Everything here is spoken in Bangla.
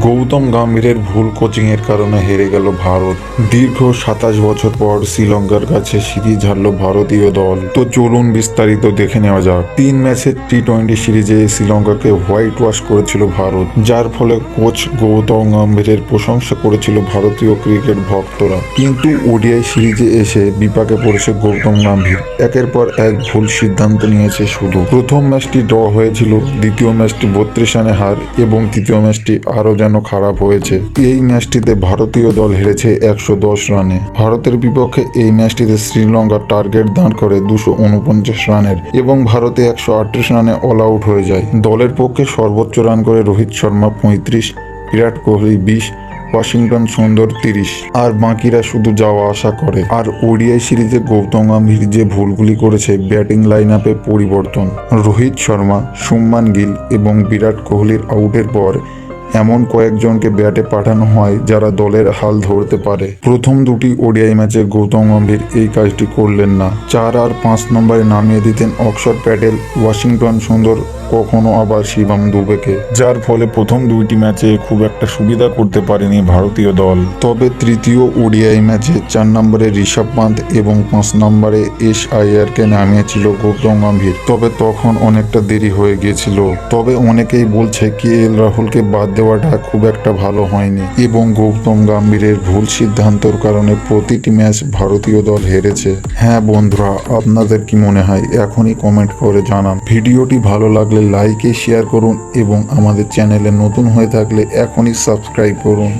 গৌতম গম্ভীরের ভুল কোচিংয়ের কারণে হেরে গেল ভারত। দীর্ঘ ২৭ বছর পর শ্রীলঙ্কার কাছে সিরিজ হারল ভারতীয় দল। তো চলুন বিস্তারিত দেখে নেওয়া যাক। ৩ ম্যাচের টি-20 সিরিজে শ্রীলঙ্কাকে হোয়াইট ওয়াশ করেছিল ভারত, যার ফলে কোচ গৌতম গম্ভীরের প্রশংসা করেছিল ভারতীয় ক্রিকেট ভক্তরা। কিন্তু ওডিআই সিরিজে এসে বিপাকে পড়েছে গৌতম গম্ভীর। একের পর এক ভুল সিদ্ধান্ত নিয়েছে শুধু। প্রথম ম্যাচটি ড্র হয়েছিল, দ্বিতীয় ম্যাচটি ৩২ রানে হার এবং তৃতীয় ম্যাচটি আরও যেন খারাপ হয়েছে। এই ম্যাচটিতে ভারতীয় দল হেরেছে ১১০ রানে। ভারতের বিপক্ষে এই ম্যাচটিতে শ্রীলঙ্কা টার্গেট দাঁড় করে ২৪৯ রানের এবং ভারতে ১৩৮ রানে অল আউট হয়ে যায়। দলের পক্ষে সর্বোচ্চ রান করে রোহিত শর্মা ৩৫, বিরাট কোহলি ২০, ওয়াশিংটন সুন্দর ৩০, আর বাকিরা শুধু যাওয়া আসা করে। আর ওডিআই সিরিজে গৌতম গম্ভীর যে ভুলগুলি করেছে, ব্যাটিং লাইন আপে পরিবর্তন, রোহিত শর্মা, শুভমান গিল এবং বিরাট কোহলির আউটের পর এমন কয়েকজনকে ব্যাটে পাঠানো হয় যারা দলের হাল ধরতে পারে। প্রথম দুটি ওডিআই ম্যাচে গৌতম গম্ভীর এই কাজটি করলেন না। ৪ আর ৫ নম্বরে নামিয়ে দিতেন অক্ষর প্যাটেল, ওয়াশিংটন সুন্দর, কখনো আবার শিবম দুবেকে, যার ফলে প্রথম দুইটি ম্যাচে খুব একটা সুবিধা করতে পারেনি ভারতীয় দল। তবে তৃতীয় ওডিআই ম্যাচে ৪ নম্বরে ঋষভ পান্ত এবং ৫ নম্বরে এসআইআরকে নামিয়েছিল গৌতম গম্ভীর। তবে তখন অনেকটা দেরি হয়ে গিয়েছিল। তবে অনেকেই বলছে কেএল রাহুলকে বাদ দেওয়াটা খুব একটা ভালো হয়নি এবং গৌতম গম্ভীরের ভুল সিদ্ধান্তর কারণে প্রতিটি ম্যাচ ভারতীয় দল হেরেছে। হ্যাঁ বন্ধুরা, আপনাদের কি মনে হয় এখনই কমেন্ট করে জানান। ভিডিওটি ভালো লাগলে লাইকে শেয়ার করুন এবং আমাদের চ্যানেলে নতুন হয়ে থাকলে এখনই সাবস্ক্রাইব করুন।